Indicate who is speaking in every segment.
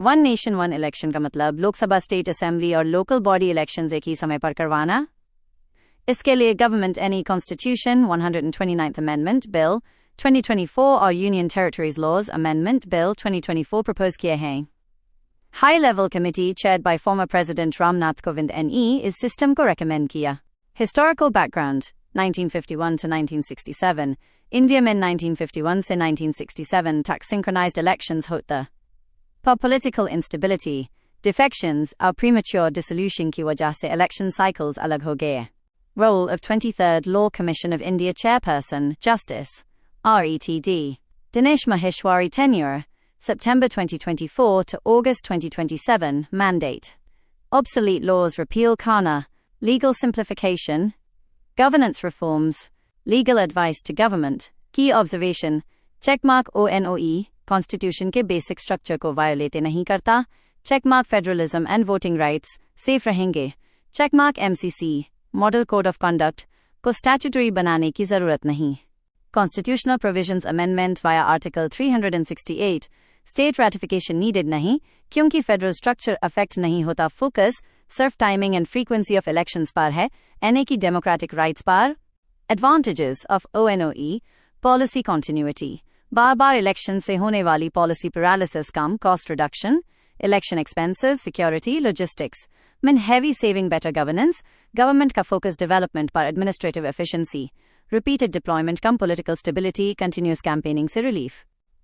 Speaker 1: One nation one election का मतलब Lok Sabha, state assembly और लोकल बॉडी इलेक्शंस एक ही समय पर करवाना। इसके लिए गवर्नमेंट एनी कॉन्स्टिट्यूशन 129th अमेंडमेंट बिल 2024 और union territories laws amendment bill 2024 propose किए हैं। High level committee chaired by former president Ramnath Kovind एनई इस सिस्टम को रेकमेंड किया। हिस्टोरिकल बैकग्राउंड 1951 to 1967, इंडिया में 1951 से 1967 तक सिंक्रोनाइज्ड इलेक्शंस होता। पर पॉलिटिकल इंस्टेबिलिटी, डिफेक्शंस और प्रीमेच्योर डिसोल्यूशन की वजह से इलेक्शन साइकिल्स अलग हो गए। Role of 23rd Law Commission of India Chairperson, Justice, RETD, Dinesh Maheshwari tenure, September 2024 to August 2027, mandate. Obsolete laws repeal Khana, legal simplification, governance reforms, legal advice to government, key observation, checkmark ONOE, constitution के basic structure को violate नहीं करता, checkmark federalism and voting rights, safe रहेंगे, checkmark MCC, model code of conduct को statutory बनाने की जरूरत नहीं। Constitutional provisions amendment via article 368, state ratification needed नहीं क्योंकि फेडरल स्ट्रक्चर अफेक्ट नहीं होता। फोकस सिर्फ timing and frequency of elections पर है, एनए की डेमोक्रेटिक राइट्स पर। Advantages of ONOE, policy continuity, बार बार इलेक्शन से होने वाली पॉलिसी पैरालिसिस कम, cost reduction, election expenses, security, logistics, mean heavy saving, better governance, government का focus development पर administrative efficiency, repeated deployment कम political stability, continuous campaigning से relief.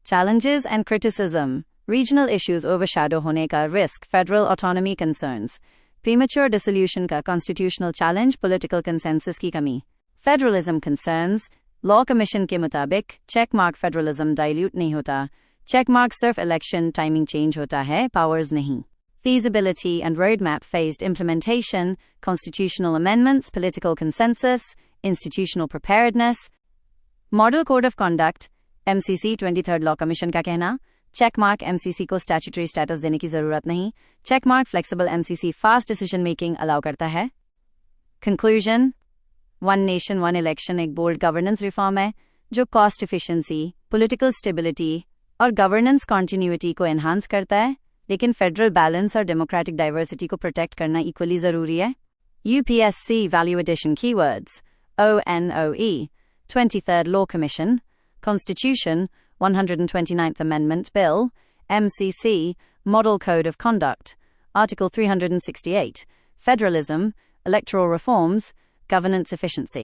Speaker 1: Challenges and criticism, regional issues overshadow होने का risk, federal autonomy concerns, premature dissolution का constitutional challenge, political consensus की कमी, federalism concerns, law commission के मुताबिक checkmark federalism dilute नहीं होता, checkmark सिर्फ इलेक्शन टाइमिंग चेंज होता है, पावर्स नहीं। Feasibility and roadmap, phased implementation, constitutional amendments, political consensus, institutional preparedness, model code of conduct, MCC 23rd Law Commission का कहना, checkmark MCC को statutory status देने की जरूरत नहीं, checkmark flexible MCC fast decision making allow करता है। Conclusion, one nation one election एक bold governance reform है जो cost efficiency, political stability और गवर्नेंस कॉन्टिन्यूटी को एनहांस करता है, लेकिन फेडरल बैलेंस और डेमोक्रेटिक डाइवर्सिटी को प्रोटेक्ट करना इक्वली जरूरी है। UPSC value addition keywords, ONOE, 23rd Law Commission, Constitution, 129th Amendment Bill, MCC, Model Code of Conduct, Article 368, Federalism, Electoral Reforms, Governance Efficiency.